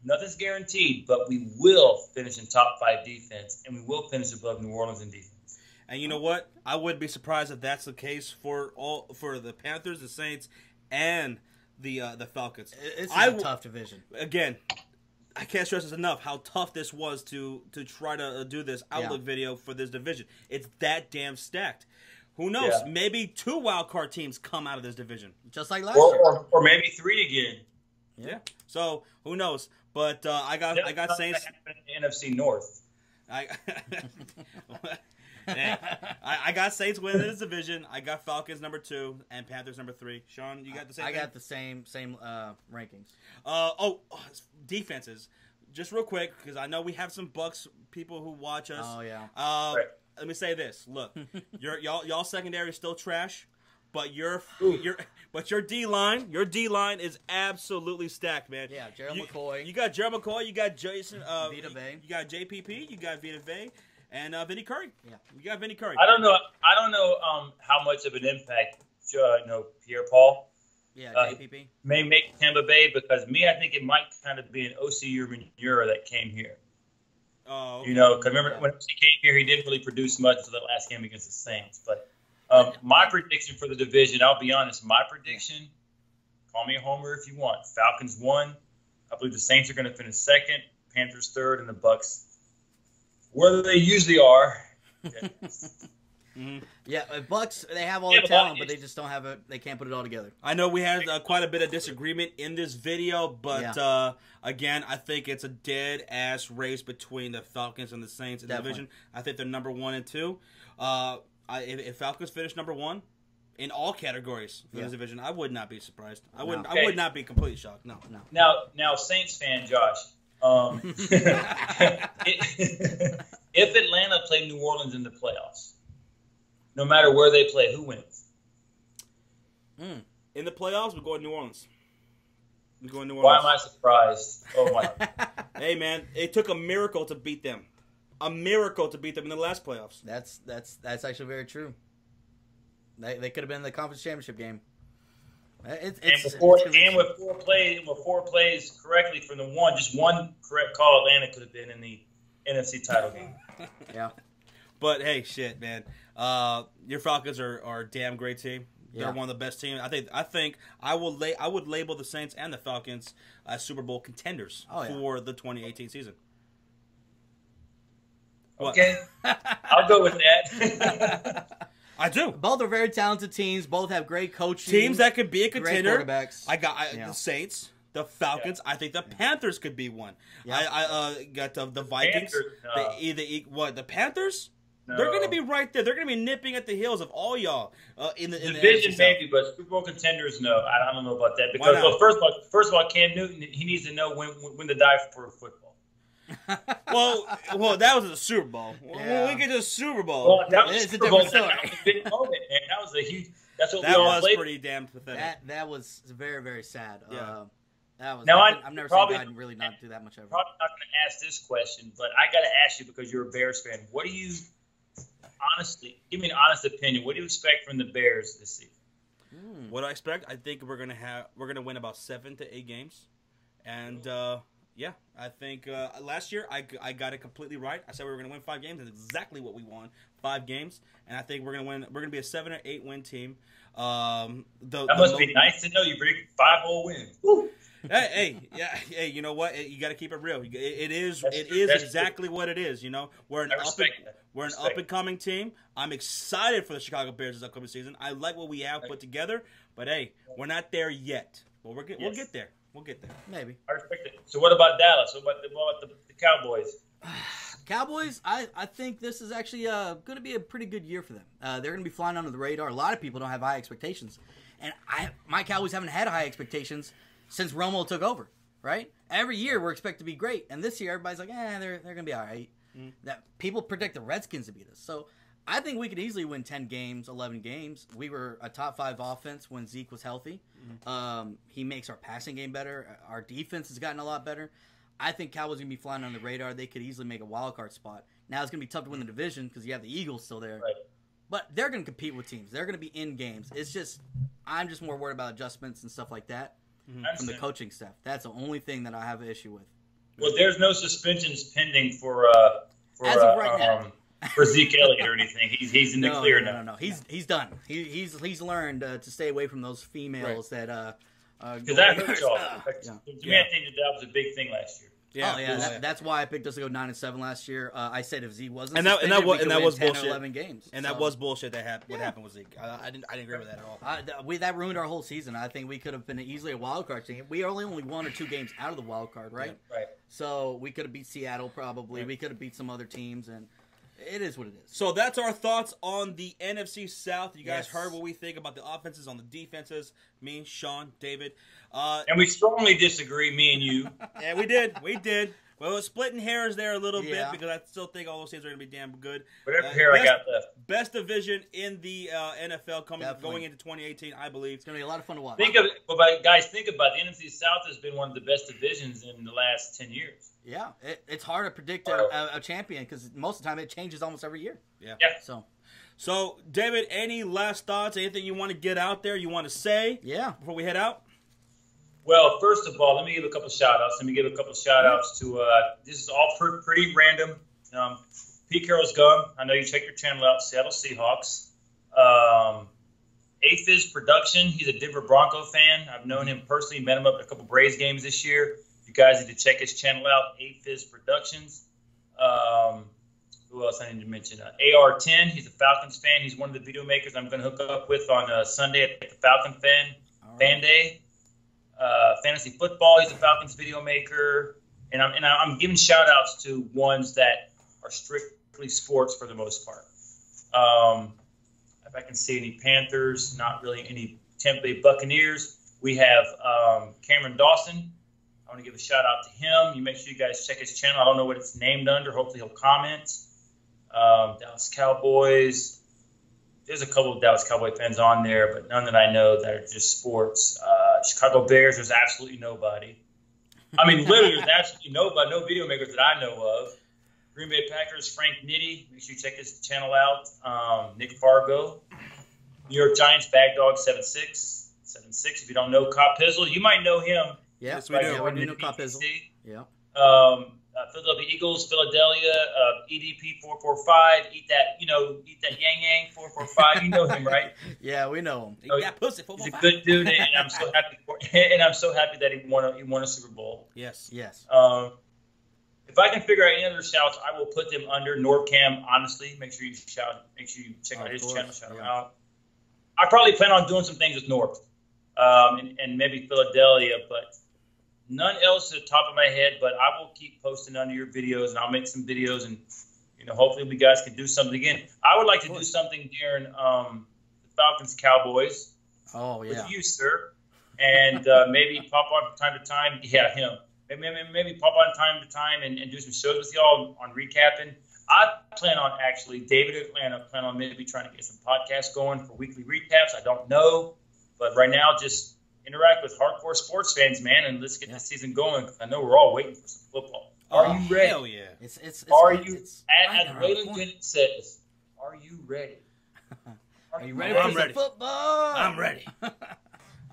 C: nothing's guaranteed, but we will finish in top 5 defense, and we will finish above New Orleans in defense.
A: And you know what? I wouldn't be surprised if that's the case for the Panthers, the Saints, and the Falcons.
B: It's a tough division.
A: Again, I can't stress this enough how tough this was to try to do this outlook video for this division. It's that damn stacked. Who knows? Yeah. Maybe 2 wild card teams come out of this division,
B: just like last year,
C: or maybe 3 again.
A: Yeah. So who knows? But I got Saints.
C: In the NFC North.
A: I got Saints winning this division. I got Falcons number 2 and Panthers number 3. Sean, you got the same?
B: I got the same rankings.
A: Defenses. Just real quick, because I know we have some Bucs people who watch us.
B: Oh yeah.
C: Right.
A: Let me say this. Look, y'all secondary is still trash, but your D line is absolutely stacked, man.
B: Yeah, Gerald McCoy.
A: You got Gerald McCoy. You got Jason.
B: Vita Vea.
A: You got JPP. You got Vita Vea. And Vinny Curry. Yeah, you got Vinny Curry.
C: I don't know how much of an impact Pierre Paul.
B: Yeah, JPP
C: may make Tampa Bay, because I think it might kind of be an OC Umenyiora that came here.
A: Oh, okay.
C: Because remember when he came here, he didn't really produce much until that last game against the Saints. But my prediction for the division, I'll be honest, my prediction, call me a homer if you want. Falcons 1. I believe the Saints are going to finish 2nd, Panthers 3rd, and the Bucs where they usually are.
B: Yeah, Bucs, they have all the talent, but they just don't have it. They can't put it all together.
A: I know we had quite a bit of disagreement in this video, but again, I think it's a dead-ass race between the Falcons and the Saints in the division. I think they're number 1 and 2. If Falcons finish number 1 in all categories for this division, I would not be surprised. I would not be completely shocked. No.
C: Now, Saints fan Josh. If Atlanta played New Orleans in the playoffs, no matter where they play, who wins?
A: In the playoffs, we're going New Orleans.
C: Why am I surprised? Oh my!
A: Hey man, it took a miracle to beat them. A miracle to beat them in the last playoffs.
B: That's actually very true. They could have been in the conference championship game.
C: With 4 plays correctly from the one, just one correct call, Atlanta could have been in the NFC title game.
B: Yeah.
A: But hey, shit, man. Your Falcons are a damn great team. They're one of the best teams. I think I would label the Saints and the Falcons as Super Bowl contenders for the 2018 season.
C: Okay, I'll go with that.
A: I do.
B: Both are very talented teams. Both have great coaching.
A: Teams that could be a contender.
B: Great quarterbacks.
A: I got the Saints, the Falcons. I think the Panthers could be one. I got the Vikings. The Panthers? No. They're going to be right there. They're going to be nipping at the heels of all y'all in the
C: division, maybe, but Super Bowl contenders, no. I don't know about that because first of all, Cam Newton, he needs to know when to die for football.
A: well, that was the Super Bowl. When we get to the Super Bowl,
C: well, that was a different story. That was a big moment, man. That was a huge. That's what
A: that
C: we all
A: was
C: played.
A: Pretty damn pathetic.
B: That was very, very sad.
A: Yeah.
B: That was.
C: Now,
B: I've never seen Biden really not do that much ever.
C: Probably not going to ask this question, but I got to ask you because you're a Bears fan. What do you honestly give me an honest opinion? What do you expect from the Bears this season?
A: What do I expect? I think we're gonna win about 7 to 8 games, and. Yeah, I think last year I got it completely right. I said we were going to win 5 games. That's exactly what we won, 5 games. And I think we're going to win. We're going to be a 7 or 8 win team.
C: That must be nice to know. You bring 5 whole wins. Woo.
A: Hey, you know what? You got to keep it real. It is exactly what it is. You know, we're an up and coming team. I'm excited for the Chicago Bears this upcoming season. I like what we have put together, but hey, we're not there yet. But we'll get there. We'll get there.
B: Maybe.
C: I respect it. So what about Dallas? What about the Cowboys?
B: Cowboys, I think this is actually going to be a pretty good year for them. They're going to be flying under the radar. A lot of people don't have high expectations. And my Cowboys haven't had high expectations since Romo took over, right? Every year we're expected to be great. And this year everybody's like, they're going to be all right. That people predict the Redskins to beat us. So I think we could easily win 10 games, 11 games. We were a top 5 offense when Zeke was healthy. He makes our passing game better. Our defense has gotten a lot better. I think Cowboys are going to be flying on the radar. They could easily make a wild card spot. Now it's going to be tough to win the division because you have the Eagles still there.
C: Right.
B: But they're going to compete with teams. They're going to be in games. It's just I'm just more worried about adjustments and stuff like that from the coaching staff. That's the only thing that I have an issue with.
C: Well, there's no suspensions pending for
B: as of right now.
C: For Zeke Elliott or anything. He's in the clear now.
B: No. He's done. He's learned to stay away from those females that
C: because I heard y'all. To me, I think that was a big thing last year.
B: Yeah, that's why I picked us to go 9-7 last year. I said if Zeke wasn't
A: and that was
B: 10
A: bullshit.
B: Or 11 games.
A: And that was bullshit. What happened with Zeke? I didn't agree with that at all.
B: That ruined our whole season. I think we could have been easily a wild card team. We are only 1 or 2 games out of the wild card, right?
C: Yeah. Right.
B: So we could have beat Seattle probably. Yeah. We could have beat some other teams, and it is what it is.
A: So that's our thoughts on the NFC South. You guys heard what we think about the offenses, on the defenses. Me, Sean, David.
C: And we strongly disagree, me and you.
A: Yeah, we did. Well, we're splitting hairs there a little bit because I still think all those teams are going to be damn good.
C: Whatever hair I got left.
A: Best division in the NFL going into 2018, I believe.
B: It's going to be a lot of fun to watch.
C: Guys, think about it. The NFC South has been one of the best divisions in the last 10 years.
B: Yeah, it's hard to predict a champion because most of the time it changes almost every year.
C: Yeah.
A: So, David, any last thoughts? Anything you want to get out there? You want to say?
B: Yeah.
A: Before we head out?
C: Well, first of all, let me give a couple shout-outs. To, this is all pretty random. Pete Carroll's Gum. I know you check your channel out, Seattle Seahawks. Aphiz Production. He's a Denver Bronco fan. I've known him personally, met him up at a couple Braves games this year. You guys need to check his channel out, Aphiz Productions. Who else I need to mention? AR10. He's a Falcons fan. He's one of the video makers I'm going to hook up with on Sunday at the Falcon Fan Day. Fantasy football. He's a Falcons video maker, and I'm giving shout outs to ones that are strictly sports for the most part. If I can see any Panthers, not really any Tampa Bay Buccaneers. We have Cameron Dawson. I want to give a shout out to him. You make sure you guys check his channel. I don't know what it's named under. Hopefully he'll comment. Dallas Cowboys. There's a couple of Dallas Cowboy fans on there, but none that I know that are just sports. Chicago Bears, there's absolutely nobody. I mean, literally, there's absolutely nobody, no video makers that I know of. Green Bay Packers, Frank Nitti. Make sure you check his channel out. Nick Fargo. New York Giants, Bagdog 76. If you don't know Cop Pizzle, you might know him.
B: Yes, we do. We do know Cop Pizzle. Yeah.
C: Philadelphia Eagles, Philadelphia, EDP 445. Eat that yang yang 445. You know him, right?
B: Yeah, we know him.
A: Eat that pussy.
C: He's a good dude, and I'm so happy that he won a Super Bowl.
B: Yes.
C: If I can figure out any other shouts, I will put them under NordCam. Honestly, make sure you check out his channel. Shout him out. I probably plan on doing some things with North, and maybe Philadelphia, but none else at the top of my head. But I will keep posting under your videos, and I'll make some videos, and hopefully we guys can do something again. I would like to do something during the Falcons Cowboys.
B: Oh yeah.
C: With you, sir, and maybe pop on from time to time. Yeah, him. Maybe pop on time to time and do some shows with y'all on recapping. I plan on DavidInAtlanta, maybe trying to get some podcasts going for weekly recaps. I don't know. But right now, just interact with hardcore sports fans, man, and let's get this season going. I know we're all waiting for some football. Are you ready?
A: Hell yeah.
C: As Waylon Bennett says, are you ready?
B: Are you ready for some football?
A: I'm ready.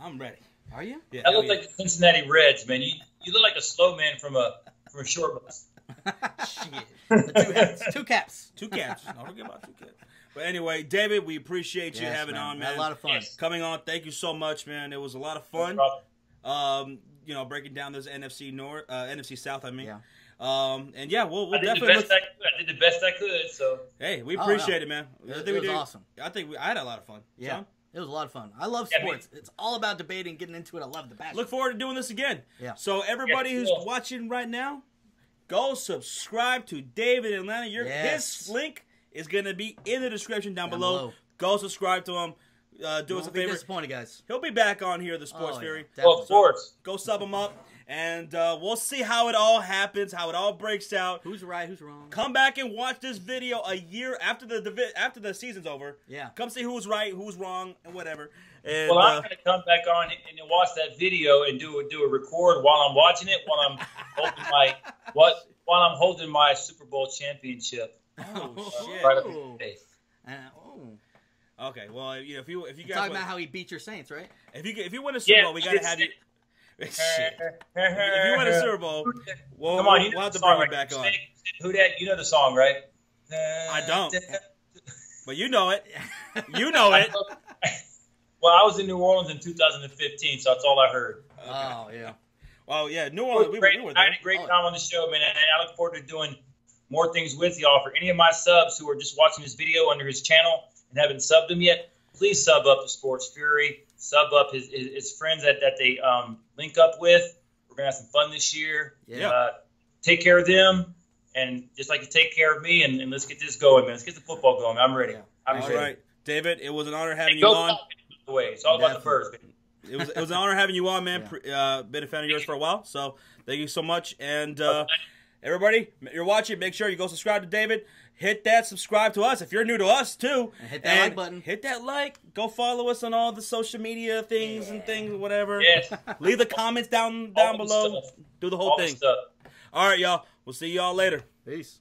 A: I'm ready.
B: Are you?
C: Yeah, I look like the Cincinnati Reds, man. You look like a slow man from a short bus.
B: Shit. Two caps.
A: No, don't forget about 2 caps. But anyway, David, we appreciate you having on, man.
B: Had a lot of fun.
A: Coming on. Thank you so much, man. It was a lot of fun. Breaking down this NFC South, I mean. Yeah. And yeah, we'll definitely.
C: I did the best I could. So
A: hey, we appreciate it, man.
B: It was awesome.
A: I think I had a lot of fun.
B: Yeah.
A: So,
B: it It was a lot of fun. I love sports. It's all about debating, getting into it. I love the passion.
A: Look forward to doing this again.
B: Yeah.
A: So everybody who's watching right now, go subscribe to David in Atlanta. His link is going to be in the description down below. Go subscribe to him. Do us a favor.
B: Disappointed, guys.
A: He'll be back on here, the Sports Fury.
C: Well, of course.
A: Go sub him up, and we'll see how it all happens, how it all breaks out.
B: Who's right, who's wrong.
A: Come back and watch this video a year after the season's over.
B: Yeah.
A: Come see who's right, who's wrong, and whatever. And,
C: well, I'm going to come back on and watch that video and do a record while I'm watching it, while I'm holding my Super Bowl championship.
A: Oh shit!
C: Right up in the face.
A: Okay, well, if you guys
B: talking about how he beat your Saints, right?
A: If you win a Super Bowl, we gotta have you. Shit. If you win a Super Bowl, we'll have to bring you back on.
C: Who that? You know the song, right?
A: I don't. But you know it. You know it.
C: Well, I was in New Orleans in 2015, so that's all I heard.
B: Okay. Oh yeah.
A: Well, yeah, New Orleans. We were there.
C: I had a great time on the show, man, and I look forward to doing more things with y'all. For any of my subs who are just watching this video under his channel and haven't subbed him yet, please sub up to Sports Fury. Sub up his friends that they link up with. We're going to have some fun this year.
A: Yeah.
C: Take care of them, and just like you take care of me, and let's get this going, man. Let's get the football going. I'm ready.
B: Yeah.
C: I'm ready.
A: All right. David, it was an honor having you on.
C: It's all about the birds, man.
A: It was an honor having you on, man. Been a fan of yours for a while, so thank you so much. And everybody, you're watching, make sure you go subscribe to David. Hit that subscribe to us if you're new to us too.
B: And hit that like button.
A: Hit that like. Go follow us on all the social media things and things, whatever.
C: Yes.
A: Leave the comments down below. Do the whole thing. All right, y'all. We'll see y'all later.
B: Peace.